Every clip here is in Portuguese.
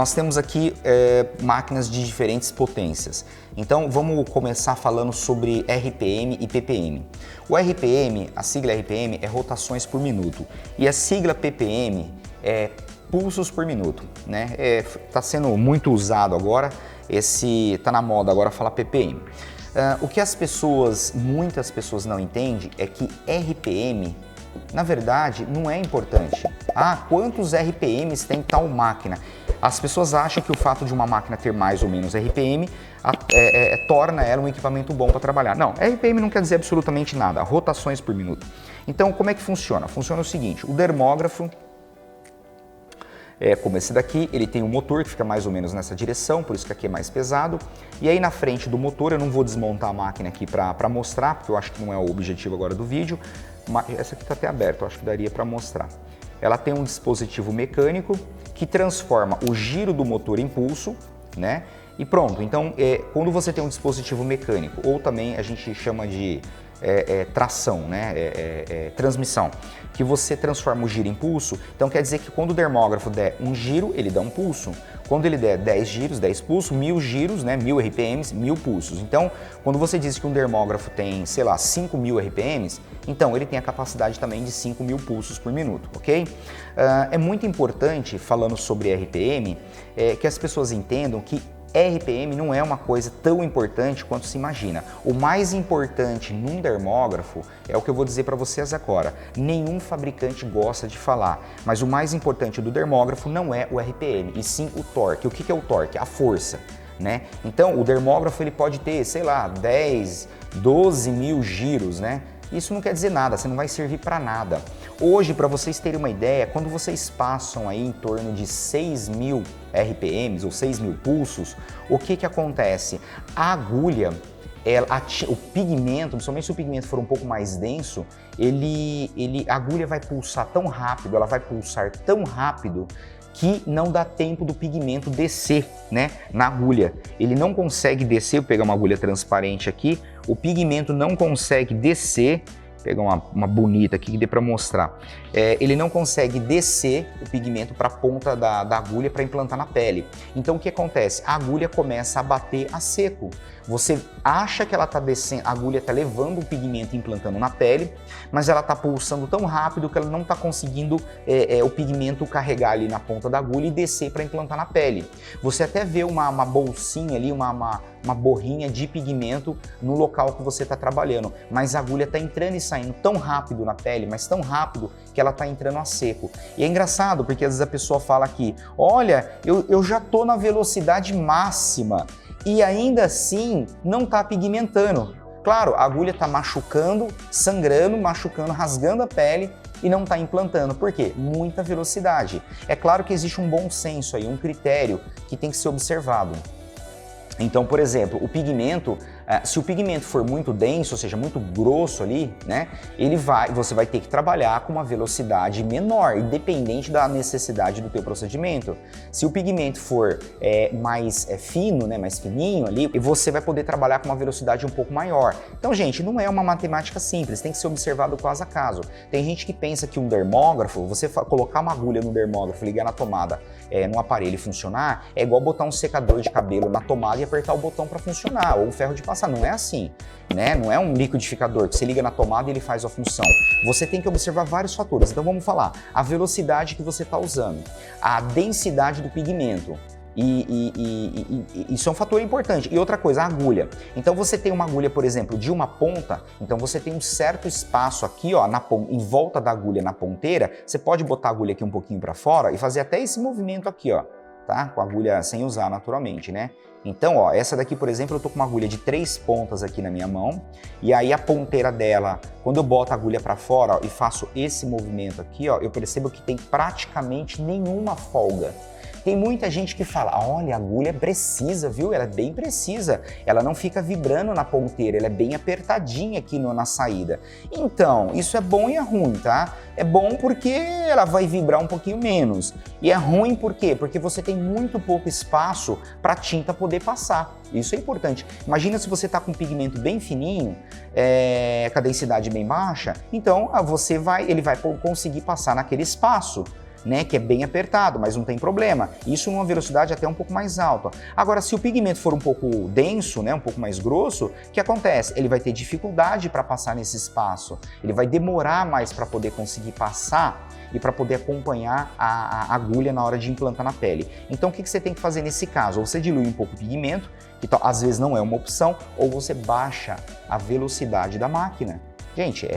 nós temos aqui máquinas de diferentes potências. Então vamos começar falando sobre RPM e PPM. O RPM, a sigla RPM é rotações por minuto e a sigla PPM é pulsos por minuto, né? Tá sendo muito usado agora, tá na moda agora falar PPM. O que muitas pessoas não entendem é que RPM, na verdade, não é importante. Quantos RPMs tem tal máquina? As pessoas acham que o fato de uma máquina ter mais ou menos RPM torna ela um equipamento bom para trabalhar. Não, RPM não quer dizer absolutamente nada, rotações por minuto. Então, como é que funciona? Funciona o seguinte, o dermógrafo, como esse daqui, ele tem um motor que fica mais ou menos nessa direção, por isso que aqui é mais pesado. E aí na frente do motor, eu não vou desmontar a máquina aqui para mostrar, porque eu acho que não é o objetivo agora do vídeo. Essa aqui está até aberta, eu acho que daria para mostrar. Ela tem um dispositivo mecânico que transforma o giro do motor em pulso, né? E pronto, então quando você tem um dispositivo mecânico, ou também a gente chama de tração, né? Transmissão, que você transforma o giro em pulso, então quer dizer que quando o dermógrafo der um giro, ele dá um pulso. Quando ele der 10 giros, 10 pulsos, 1000 giros, né? 1000 RPMs, 1000 pulsos. Então, quando você diz que um dermógrafo tem, sei lá, 5000 RPMs, então ele tem a capacidade também de 5000 pulsos por minuto, ok? É muito importante, falando sobre RPM, que as pessoas entendam que RPM não é uma coisa tão importante quanto se imagina. O mais importante num dermógrafo é o que eu vou dizer para vocês agora. Nenhum fabricante gosta de falar, mas o mais importante do dermógrafo não é o RPM, e sim o torque. O que é o torque? A força, né? Então, o dermógrafo ele pode ter, sei lá, 10, 12 mil giros, né? Isso não quer dizer nada, você não vai servir para nada. Hoje, para vocês terem uma ideia, quando vocês passam aí em torno de 6.000 RPMs ou 6.000 pulsos, o que acontece? A agulha, o pigmento, principalmente se o pigmento for um pouco mais denso, a agulha vai pulsar tão rápido, ela vai pulsar tão rápido que não dá tempo do pigmento descer, né, na agulha. Ele não consegue descer, vou pegar uma agulha transparente aqui, o pigmento não consegue descer, vou pegar uma bonita aqui que dê para mostrar. Ele não consegue descer o pigmento para a ponta da agulha para implantar na pele. Então o que acontece? A agulha começa a bater a seco. Você acha que ela está descendo, a agulha está levando o pigmento e implantando na pele, mas ela está pulsando tão rápido que ela não está conseguindo o pigmento carregar ali na ponta da agulha e descer para implantar na pele. Você até vê uma bolsinha ali, uma borrinha de pigmento no local que você está trabalhando, mas a agulha está entrando e saindo tão rápido na pele, mas tão rápido que ela está entrando a seco. E é engraçado porque às vezes a pessoa fala aqui, olha, eu já estou na velocidade máxima e ainda assim não está pigmentando. Claro, a agulha está machucando, sangrando, machucando, rasgando a pele e não está implantando. Por quê? Muita velocidade. É claro que existe um bom senso aí, um critério que tem que ser observado. Então, por exemplo, o pigmento, se o pigmento for muito denso, ou seja, muito grosso ali, né, você vai ter que trabalhar com uma velocidade menor, independente da necessidade do teu procedimento. Se o pigmento for mais fino, né, mais fininho ali, você vai poder trabalhar com uma velocidade um pouco maior. Então, gente, não é uma matemática simples, tem que ser observado caso a caso. Tem gente que pensa que um dermógrafo, você colocar uma agulha no dermógrafo, ligar na tomada, no aparelho e funcionar, é igual botar um secador de cabelo na tomada e apertar o botão para funcionar, ou o ferro de passar. Não é assim, né? Não é um liquidificador que você liga na tomada e ele faz a função. Você tem que observar vários fatores. Então vamos falar, a velocidade que você está usando, a densidade do pigmento, isso é um fator importante. E outra coisa, a agulha. Então você tem uma agulha, por exemplo, de uma ponta, então você tem um certo espaço aqui, ó, em volta da agulha, na ponteira, você pode botar a agulha aqui um pouquinho para fora e fazer até esse movimento aqui, ó, tá? Com a agulha sem usar naturalmente, né? Então, ó, essa daqui, por exemplo, eu tô com uma agulha de 3 pontas aqui na minha mão, e aí a ponteira dela, quando eu boto a agulha para fora, ó, e faço esse movimento aqui, ó, eu percebo que tem praticamente nenhuma folga. Tem muita gente que fala, olha, a agulha é precisa, viu? Ela é bem precisa. Ela não fica vibrando na ponteira, ela é bem apertadinha aqui na saída. Então, isso é bom e é ruim, tá? É bom porque ela vai vibrar um pouquinho menos. E é ruim por quê? Porque você tem muito pouco espaço para a tinta poder passar. Isso é importante. Imagina se você está com um pigmento bem fininho, com a densidade bem baixa, então ele vai conseguir passar naquele espaço. né, que é bem apertado, mas não tem problema. Isso numa velocidade até um pouco mais alta. Agora, se o pigmento for um pouco denso, né, um pouco mais grosso, o que acontece? Ele vai ter dificuldade para passar nesse espaço, ele vai demorar mais para poder conseguir passar e para poder acompanhar a agulha na hora de implantar na pele. Então, o que você tem que fazer nesse caso? Ou você dilui um pouco o pigmento, que às vezes não é uma opção, ou você baixa a velocidade da máquina. Gente,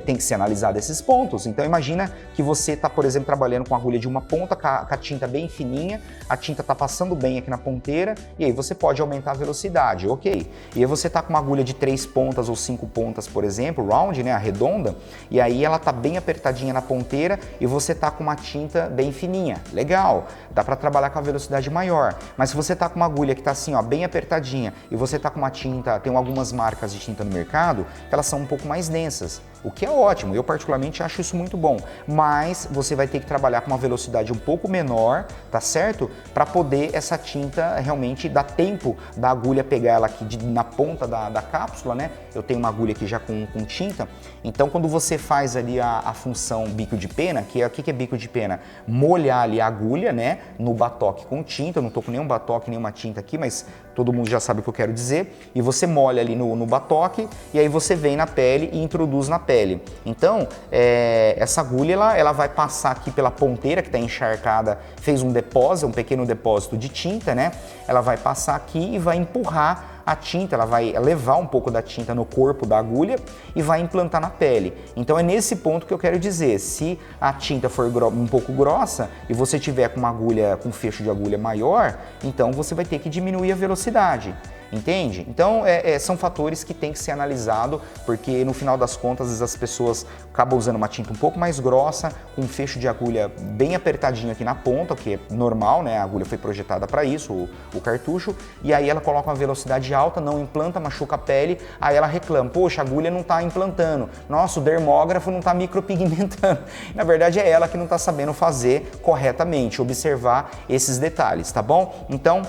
tem que ser analisado esses pontos. Então imagina que você está, por exemplo, trabalhando com a agulha de uma ponta, com a tinta bem fininha, a tinta está passando bem aqui na ponteira, e aí você pode aumentar a velocidade, ok. E aí você está com uma agulha de 3 pontas ou 5 pontas, por exemplo, round, né, a redonda, e aí ela está bem apertadinha na ponteira e você está com uma tinta bem fininha. Legal, dá para trabalhar com a velocidade maior. Mas se você está com uma agulha que está assim, ó, bem apertadinha, e você está com uma tinta, tem algumas marcas de tinta no mercado, que elas são um pouco mais densas, o que é ótimo, eu particularmente acho isso muito bom, mas você vai ter que trabalhar com uma velocidade um pouco menor, tá certo? Para poder essa tinta realmente dar tempo da agulha pegar ela aqui na ponta da cápsula, né? Eu tenho uma agulha aqui já com tinta, então quando você faz ali a função bico de pena, que é o que é bico de pena? Molhar ali a agulha, né? No batoque com tinta, eu não tô com nenhum batoque, nenhuma tinta aqui, mas todo mundo já sabe o que eu quero dizer, e você molha ali no batoque, e aí você vem na pele e introduz na pele. Então, essa agulha, ela vai passar aqui pela ponteira que está encharcada, fez um depósito, um pequeno depósito de tinta, né? Ela vai passar aqui e vai empurrar a tinta, ela vai levar um pouco da tinta no corpo da agulha e vai implantar na pele. Então é nesse ponto que eu quero dizer, se a tinta for um pouco grossa e você tiver com uma agulha, com um fecho de agulha maior, então você vai ter que diminuir a velocidade. Entende? Então, são fatores que tem que ser analisado, porque no final das contas, às vezes as pessoas acabam usando uma tinta um pouco mais grossa, com um fecho de agulha bem apertadinho aqui na ponta, o que é normal, né? A agulha foi projetada para isso, o cartucho, e aí ela coloca uma velocidade alta, não implanta, machuca a pele, aí ela reclama, poxa, a agulha não está implantando, nossa, o dermógrafo não está micropigmentando. Na verdade, é ela que não está sabendo fazer corretamente, observar esses detalhes, tá bom? Então,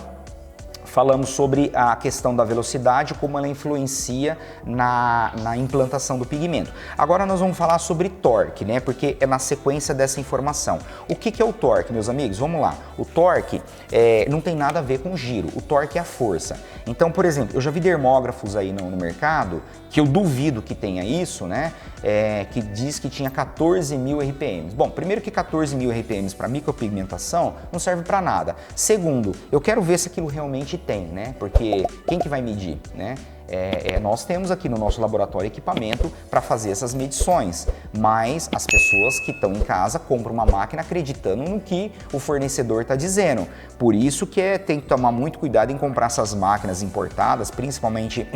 falamos sobre a questão da velocidade, como ela influencia na implantação do pigmento. Agora nós vamos falar sobre torque, né? Porque é na sequência dessa informação. O que é o torque, meus amigos? Vamos lá. O torque não tem nada a ver com giro. O torque é a força. Então, por exemplo, eu já vi dermógrafos aí no mercado, que eu duvido que tenha isso, né? Que diz que tinha 14.000 RPMs. Bom, primeiro que 14.000 RPMs para micropigmentação não serve para nada. Segundo, eu quero ver se aquilo realmente tem, né? Porque quem que vai medir, né? Nós temos aqui no nosso laboratório equipamento para fazer essas medições, mas as pessoas que estão em casa compram uma máquina acreditando no que o fornecedor está dizendo. Por isso que tem que tomar muito cuidado em comprar essas máquinas importadas, principalmente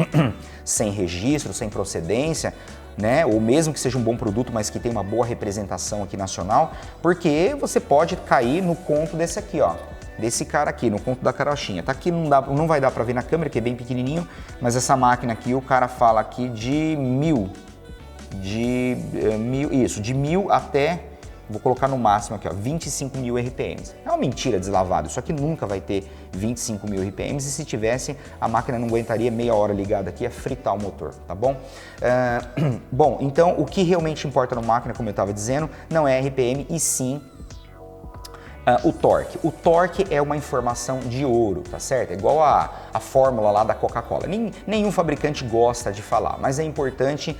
sem registro, sem procedência, né? Ou mesmo que seja um bom produto, mas que tenha uma boa representação aqui nacional, porque você pode cair no conto desse aqui, ó. Desse cara aqui, no conto da carochinha. Tá aqui, não vai dar para ver na câmera, que é bem pequenininho, mas essa máquina aqui, o cara fala aqui de 1.000, de 1.000 até, vou colocar no máximo aqui, ó, 25.000 RPMs. É uma mentira deslavada, isso aqui nunca vai ter 25.000 RPMs, e se tivesse, a máquina não aguentaria meia hora ligada aqui, é fritar o motor, tá bom? Bom, então o que realmente importa na máquina, como eu estava dizendo, não é RPM, e sim o torque. O torque é uma informação de ouro, tá certo? É igual a fórmula lá da Coca-Cola. Nenhum fabricante gosta de falar, mas é importante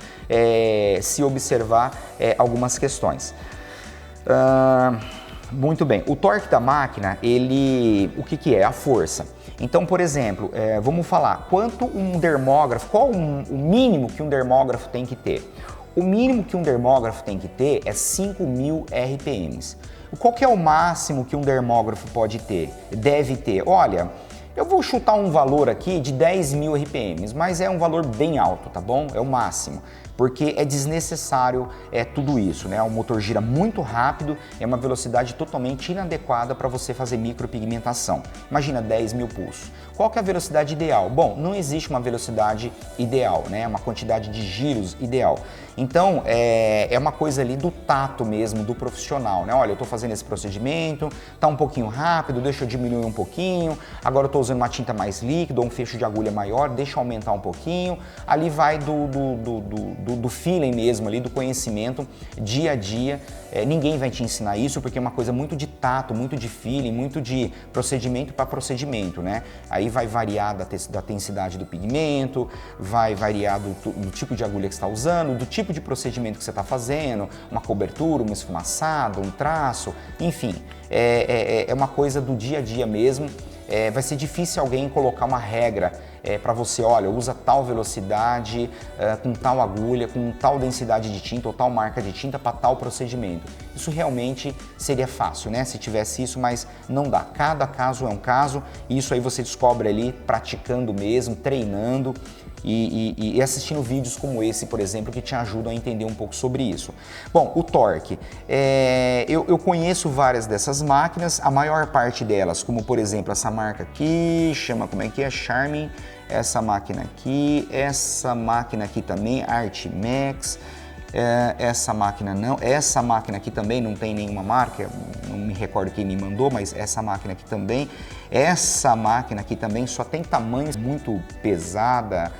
se observar algumas questões. Muito bem, o torque da máquina, o que é? A força. Então, por exemplo, vamos falar, quanto um dermógrafo, qual o mínimo que um dermógrafo tem que ter? O mínimo que um dermógrafo tem que ter é 5.000 RPMs. Qual que é o máximo que um dermógrafo pode ter? Deve ter? Olha, eu vou chutar um valor aqui de 10.000 RPMs, mas é um valor bem alto, tá bom? É o máximo. Porque é desnecessário tudo isso, né? O motor gira muito rápido, é uma velocidade totalmente inadequada para você fazer micropigmentação. Imagina 10.000 pulsos. Qual que é a velocidade ideal? Bom, não existe uma velocidade ideal, né? Uma quantidade de giros ideal. Então, é uma coisa ali do tato mesmo, do profissional, né? Olha, eu estou fazendo esse procedimento, tá um pouquinho rápido, deixa eu diminuir um pouquinho, agora eu estou usando uma tinta mais líquida ou um fecho de agulha maior, deixa eu aumentar um pouquinho. Ali vai do do feeling mesmo ali, do conhecimento dia a dia. Ninguém vai te ensinar isso porque é uma coisa muito de tato, muito de feeling, muito de procedimento para procedimento, né? Aí vai variar da densidade do pigmento, vai variar do tipo de agulha que você está usando, do tipo de procedimento que você está fazendo, uma cobertura, uma esfumaçada, um traço, enfim, é uma coisa do dia a dia mesmo. Vai ser difícil alguém colocar uma regra para você, olha, usa tal velocidade, com tal agulha, com tal densidade de tinta ou tal marca de tinta para tal procedimento. Isso realmente seria fácil, né? Se tivesse isso, mas não dá. Cada caso é um caso e isso aí você descobre ali praticando mesmo, treinando e assistindo vídeos como esse, por exemplo, que te ajudam a entender um pouco sobre isso. Bom, o torque. Eu conheço várias dessas máquinas, a maior parte delas, como por exemplo essa marca aqui, chama como é que é? Charmin. Essa máquina aqui também, Artimax. Essa máquina não, essa máquina aqui também não tem nenhuma marca, não me recordo quem me mandou, mas essa máquina aqui também. Essa máquina aqui também só tem tamanhos muito pesada,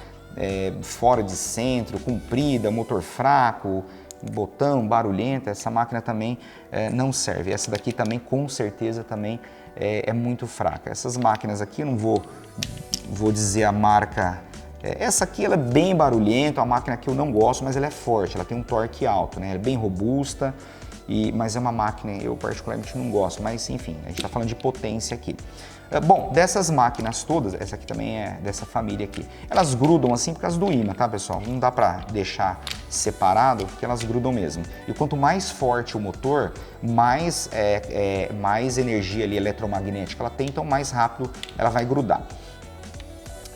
fora de centro, comprida, motor fraco, botão, barulhenta. Essa máquina também não serve. Essa daqui também com certeza também é muito fraca. Essas máquinas aqui eu não vou dizer a marca. Essa aqui ela é bem barulhenta, é uma máquina que eu não gosto, mas ela é forte, ela tem um torque alto, né? Ela é bem robusta, mas é uma máquina eu particularmente não gosto, mas enfim, a gente está falando de potência aqui. Bom, dessas máquinas todas, essa aqui também é dessa família aqui, elas grudam assim por causa do ímã, tá pessoal? Não dá para deixar separado, porque elas grudam mesmo. E quanto mais forte o motor, mais energia ali eletromagnética ela tem, então mais rápido ela vai grudar.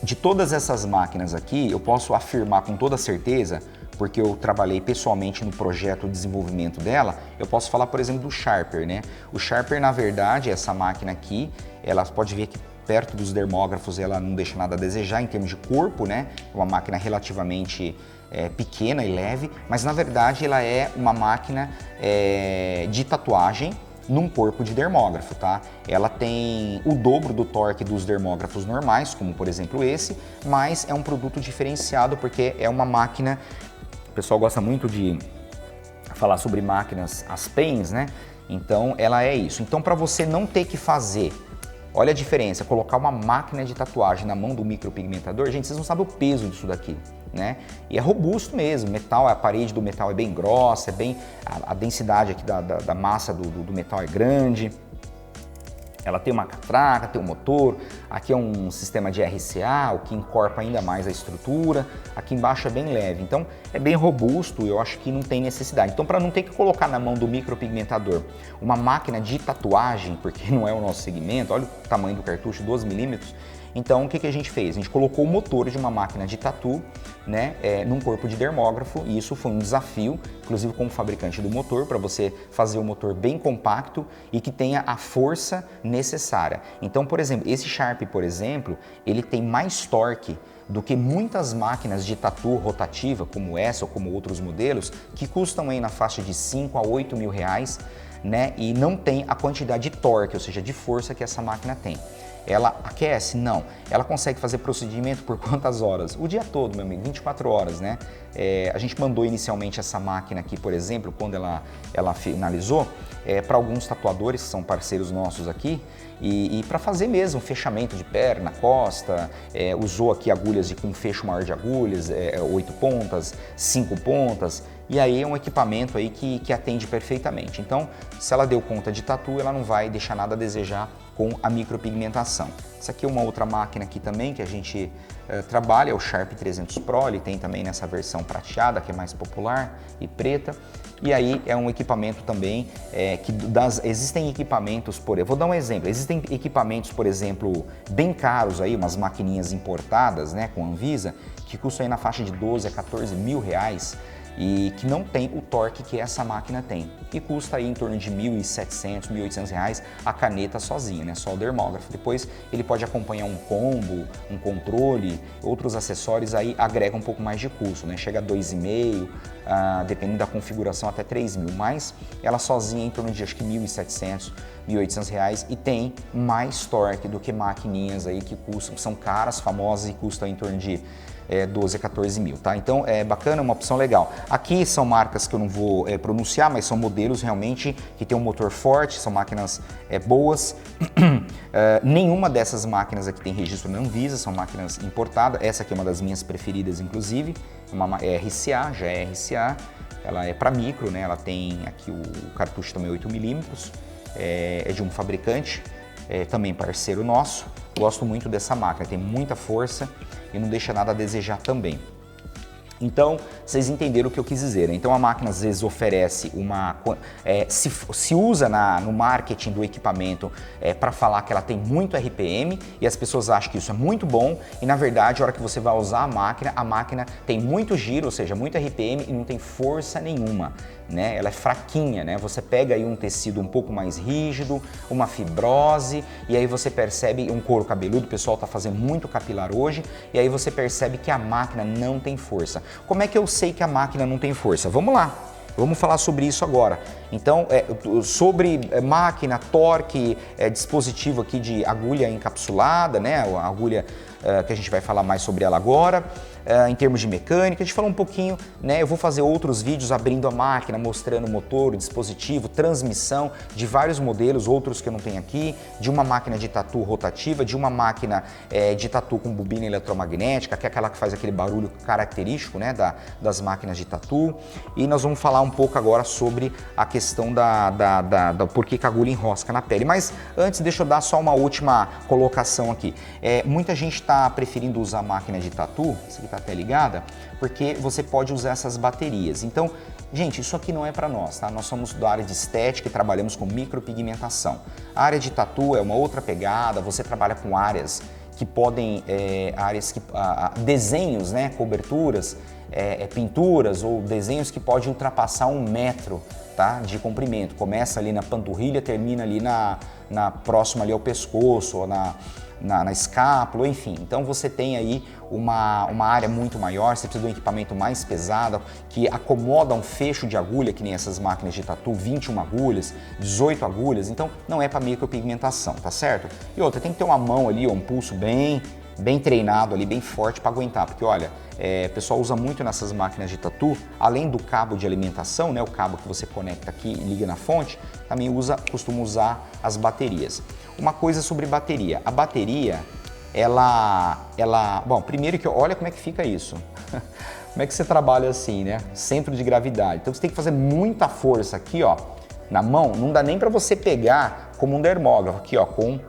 De todas essas máquinas aqui, eu posso afirmar com toda certeza, porque eu trabalhei pessoalmente no projeto de desenvolvimento dela, eu posso falar, por exemplo, do Sharper, né? O Sharper, na verdade, essa máquina aqui, ela pode ver que perto dos dermógrafos ela não deixa nada a desejar em termos de corpo, né? É uma máquina relativamente pequena e leve, mas na verdade ela é uma máquina de tatuagem num corpo de dermógrafo, tá? Ela tem o dobro do torque dos dermógrafos normais, como por exemplo esse, mas é um produto diferenciado porque é uma máquina, o pessoal gosta muito de falar sobre máquinas, as pens, né? Então ela é isso. Então para você não ter que fazer, olha a diferença, colocar uma máquina de tatuagem na mão do micropigmentador, gente, vocês não sabem o peso disso daqui, né? E é robusto mesmo, metal, a parede do metal é bem grossa, a densidade aqui da massa do metal é grande. Ela tem uma catraca, tem um motor, aqui é um sistema de RCA, o que encorpa ainda mais a estrutura, aqui embaixo é bem leve, então é bem robusto, eu acho que não tem necessidade. Então para não ter que colocar na mão do micropigmentador uma máquina de tatuagem, porque não é o nosso segmento, olha o tamanho do cartucho, 12 milímetros, então o que a gente fez? A gente colocou o motor de uma máquina de tatu, né, num corpo de dermógrafo, e isso foi um desafio, inclusive com o fabricante do motor, para você fazer o motor bem compacto e que tenha a força necessária. Então, por exemplo, esse Sharp, por exemplo, ele tem mais torque do que muitas máquinas de tatu rotativa, como essa ou como outros modelos, que custam aí na faixa de 5 a 8 mil reais, né, e não tem a quantidade de torque, ou seja, de força que essa máquina tem. Ela aquece? Não. Ela consegue fazer procedimento por quantas horas? O dia todo, meu amigo, 24 horas, né? A gente mandou inicialmente essa máquina aqui, por exemplo, quando ela finalizou, para alguns tatuadores que são parceiros nossos aqui, e para fazer mesmo fechamento de perna, costa, usou aqui agulhas com fecho maior de agulhas, 8 pontas, 5 pontas, e aí é um equipamento aí que atende perfeitamente. Então, se ela deu conta de tatu, ela não vai deixar nada a desejar com a micropigmentação. Essa aqui é uma outra máquina aqui também que a gente trabalha, é o Sharp 300 Pro, ele tem também nessa versão prateada, que é mais popular, e preta. E aí é um equipamento também existem equipamentos, vou dar um exemplo, existem equipamentos, por exemplo, bem caros aí, umas maquininhas importadas, né, com Anvisa, que custam aí na faixa de 12 a 14 mil reais, e que não tem o torque que essa máquina tem, e custa aí em torno de 1.700, 1.800 reais a caneta sozinha, né? Só o dermógrafo. Depois ele pode acompanhar um combo, um controle, outros acessórios, aí agrega um pouco mais de custo, né? Chega a 2,5, dependendo da configuração até 3 mil, mas ela sozinha em torno de acho que 1.700, 1.800 reais, e tem mais torque do que maquininhas aí que custam, são caras, famosas e custam em torno de 12 a 14 mil, tá? Então é bacana, uma opção legal. Aqui são marcas que eu não vou pronunciar, mas são modelos realmente que tem um motor forte, são máquinas boas. Nenhuma dessas máquinas aqui tem registro na Anvisa, são máquinas importadas. Essa aqui é uma das minhas preferidas, inclusive, é RCA, já é RCA. Ela é para micro, né? Ela tem aqui o cartucho também 8mm, é de um fabricante, também parceiro nosso. Gosto muito dessa máquina, tem muita força e não deixa nada a desejar também. Então, vocês entenderam o que eu quis dizer. Então, a máquina às vezes oferece se usa no marketing do equipamento para falar que ela tem muito RPM e as pessoas acham que isso é muito bom e, na verdade, a hora que você vai usar a máquina tem muito giro, ou seja, muito RPM e não tem força nenhuma, né? Ela é fraquinha, né? Você pega aí um tecido um pouco mais rígido, uma fibrose e aí você percebe um couro cabeludo, o pessoal está fazendo muito capilar hoje e aí você percebe que a máquina não tem força. Como é que eu sei que a máquina não tem força? Vamos lá, vamos falar sobre isso agora. Então, sobre máquina, torque, dispositivo aqui de agulha encapsulada, né? A agulha que a gente vai falar mais sobre ela agora. Em termos de mecânica, a gente falou um pouquinho, né? Eu vou fazer outros vídeos abrindo a máquina, mostrando o motor, o dispositivo, transmissão de vários modelos, outros que eu não tenho aqui, de uma máquina de tatu rotativa, de uma máquina de tatu com bobina eletromagnética, que é aquela que faz aquele barulho característico, né? Das máquinas de tatu. E nós vamos falar um pouco agora sobre a questão da por que a agulha enrosca na pele. Mas antes, deixa eu dar só uma última colocação aqui. Muita gente está preferindo usar máquina de tatu, essa aqui está até ligada, porque você pode usar essas baterias. Então, gente, isso aqui não é para nós, tá? Nós somos da área de estética e trabalhamos com micropigmentação. A área de tatu é uma outra pegada, você trabalha com áreas que podem, desenhos, né? Coberturas, pinturas ou desenhos que podem ultrapassar 1 metro, tá? De comprimento. Começa ali na panturrilha, termina ali na próxima ali ao pescoço ou na escápula, enfim. Então você tem aí uma área muito maior, você precisa de um equipamento mais pesado, que acomoda um fecho de agulha, que nem essas máquinas de tatu, 21 agulhas, 18 agulhas, então não é para micropigmentação, tá certo? E outra, tem que ter uma mão ali, ou um pulso bem treinado ali, bem forte para aguentar, porque olha, o pessoal usa muito nessas máquinas de tatu, além do cabo de alimentação, né, o cabo que você conecta aqui e liga na fonte, também costuma usar as baterias. Uma coisa sobre bateria, a bateria, bom, primeiro que olha como é que fica isso, como é que você trabalha assim, né, centro de gravidade, então você tem que fazer muita força aqui, ó, na mão, não dá nem para você pegar como um dermógrafo, aqui ó, com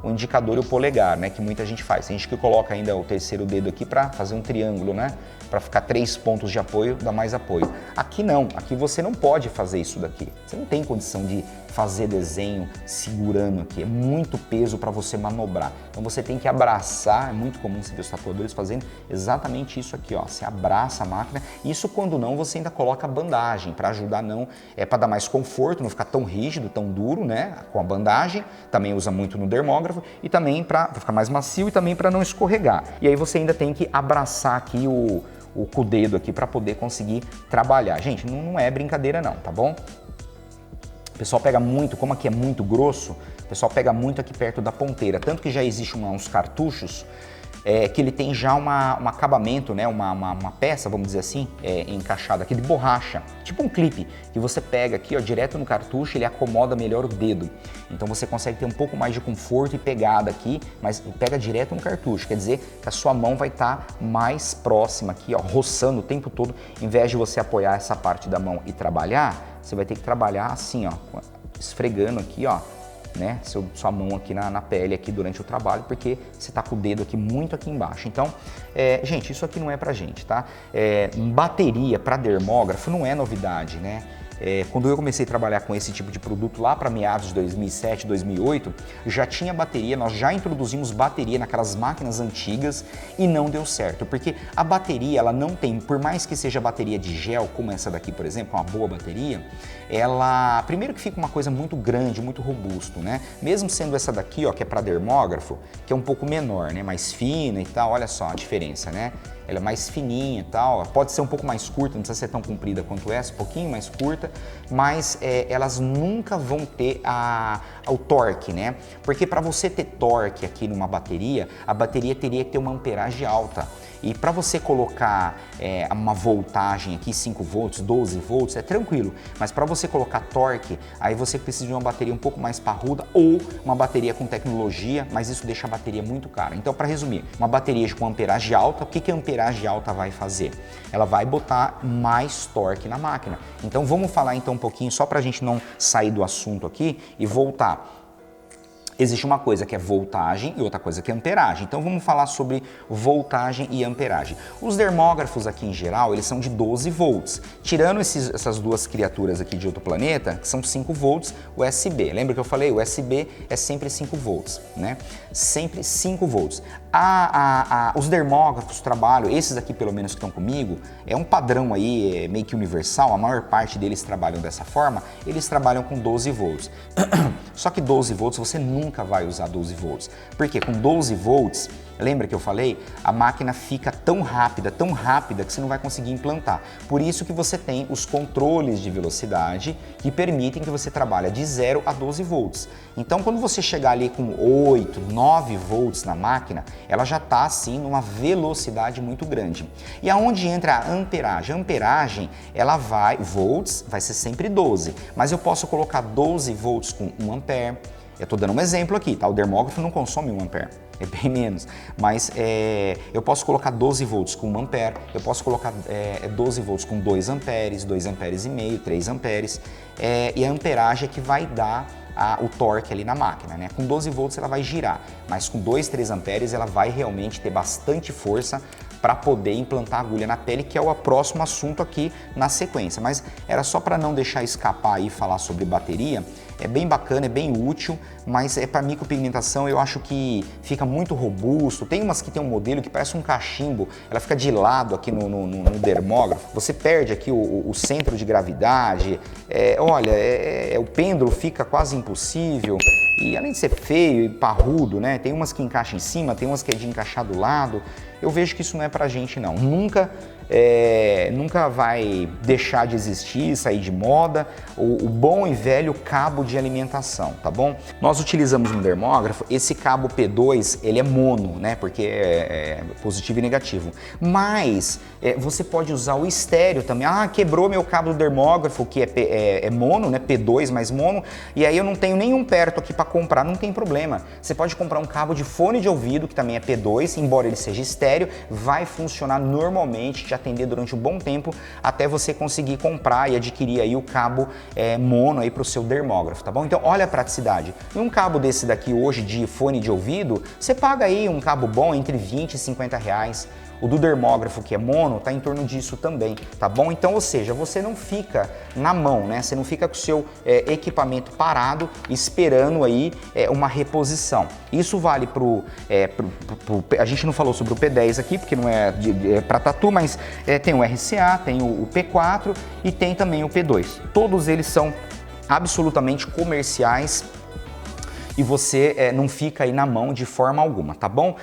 o indicador e o polegar, né, que muita gente faz. Tem gente que coloca ainda o terceiro dedo aqui para fazer um triângulo, né, para ficar 3 pontos de apoio, dá mais apoio. Aqui não, aqui você não pode fazer isso daqui. Você não tem condição de fazer desenho segurando aqui, é muito peso para você manobrar. Então você tem que abraçar, é muito comum você ver os tatuadores fazendo exatamente isso aqui, ó. Você abraça a máquina, isso quando não você ainda coloca a bandagem para ajudar, não, para dar mais conforto, não ficar tão rígido, tão duro, né, com a bandagem. Também usa muito no dermógrafo e também para ficar mais macio e também para não escorregar. E aí você ainda tem que abraçar aqui com o dedo aqui para poder conseguir trabalhar. Gente, não é brincadeira não, tá bom? O pessoal pega muito, como aqui é muito grosso, o pessoal pega muito aqui perto da ponteira, tanto que já existem uns cartuchos que ele tem já um acabamento, né, uma peça, vamos dizer assim, encaixada aqui de borracha, tipo um clipe, que você pega aqui, ó, direto no cartucho, ele acomoda melhor o dedo. Então você consegue ter um pouco mais de conforto e pegada aqui, mas pega direto no cartucho, quer dizer que a sua mão vai estar mais próxima aqui, ó, roçando o tempo todo, em vez de você apoiar essa parte da mão e trabalhar, você vai ter que trabalhar assim, ó, esfregando aqui, ó, né, sua mão aqui na pele aqui durante o trabalho, porque você tá com o dedo aqui muito aqui embaixo. Então, gente, isso aqui não é pra gente, tá? Bateria para dermógrafo não é novidade, né? Quando eu comecei a trabalhar com esse tipo de produto lá para meados de 2007, 2008, já tinha bateria, nós já introduzimos bateria naquelas máquinas antigas e não deu certo, porque a bateria, ela não tem, por mais que seja bateria de gel, como essa daqui, por exemplo, uma boa bateria, ela, primeiro que fica uma coisa muito grande, muito robusto, né? Mesmo sendo essa daqui, ó, que é para dermógrafo, que é um pouco menor, né? Mais fina e tal, olha só a diferença, né? Ela é mais fininha e tal, pode ser um pouco mais curta, não precisa ser tão comprida quanto essa, um pouquinho mais curta, mas elas nunca vão ter o torque, né? Porque para você ter torque aqui numa bateria, a bateria teria que ter uma amperagem alta. E para você colocar uma voltagem aqui, 5 volts, 12 volts, é tranquilo. Mas para você colocar torque, aí você precisa de uma bateria um pouco mais parruda ou uma bateria com tecnologia, mas isso deixa a bateria muito cara. Então, para resumir, uma bateria com amperagem alta, o que a amperagem alta vai fazer? Ela vai botar mais torque na máquina. Então, vamos falar então um pouquinho, só para a gente não sair do assunto aqui e voltar. Existe uma coisa que é voltagem e outra coisa que é amperagem. Então vamos falar sobre voltagem e amperagem. Os dermógrafos aqui em geral, eles são de 12 volts. Tirando essas duas criaturas aqui de outro planeta, que são 5 volts USB. Lembra que eu falei? USB é sempre 5 volts, né? Sempre 5 volts. Os dermógrafos trabalham, esses aqui pelo menos que estão comigo, é um padrão aí, meio que universal, a maior parte deles trabalham dessa forma, eles trabalham com 12 volts. Só que 12 volts você nunca vai usar 12 volts, porque com 12 volts, lembra que eu falei? A máquina fica tão rápida que você não vai conseguir implantar. Por isso que você tem os controles de velocidade que permitem que você trabalhe de 0 a 12 volts. Então quando você chegar ali com 8, 9 volts na máquina, ela já está assim numa velocidade muito grande. E aonde entra a amperagem? A amperagem, ela volts vai ser sempre 12, mas eu posso colocar 12 volts com 1 ampere. Eu estou dando um exemplo aqui, tá? O dermógrafo não consome 1 ampere, é bem menos, mas eu posso colocar 12 volts com 1 ampere, eu posso colocar 12 volts com 2 amperes, 2 amperes e meio, 3 amperes, e a amperagem é que vai dar o torque ali na máquina, né? Com 12 volts ela vai girar, mas com 2, 3 amperes ela vai realmente ter bastante força para poder implantar a agulha na pele, que é o próximo assunto aqui na sequência. Mas era só para não deixar escapar aí falar sobre bateria. É bem bacana, é bem útil, mas para micropigmentação eu acho que fica muito robusto. Tem umas que tem um modelo que parece um cachimbo, ela fica de lado aqui no dermógrafo. Você perde aqui o centro de gravidade, olha, o pêndulo fica quase impossível. E além de ser feio e parrudo, né? Tem umas que encaixam em cima, tem umas que é de encaixar do lado. Eu vejo que isso não é pra gente não. Nunca vai deixar de existir, sair de moda, o bom e velho cabo de alimentação, tá bom? Nós utilizamos no dermógrafo, esse cabo P2, ele é mono, né? Porque é positivo e negativo. Mas você pode usar o estéreo também. Ah, quebrou meu cabo do dermógrafo, que é mono, né? P2 mais mono, e aí eu não tenho nenhum perto aqui para comprar, não tem problema. Você pode comprar um cabo de fone de ouvido, que também é P2, embora ele seja estéreo, vai funcionar normalmente, te atender durante um bom tempo até você conseguir comprar e adquirir aí o cabo mono aí para o seu dermógrafo, tá bom? Então olha a praticidade. E um cabo desse daqui hoje de fone de ouvido, você paga aí um cabo bom entre 20 e 50 reais. O do dermógrafo, que é mono, está em torno disso também, tá bom? Então, ou seja, você não fica na mão, né? Você não fica com o seu equipamento parado, esperando aí uma reposição. Isso vale a gente não falou sobre o P10 aqui, porque não é para tatu, mas tem o RCA, tem o P4 e tem também o P2. Todos eles são absolutamente comerciais e você não fica aí na mão de forma alguma, tá bom?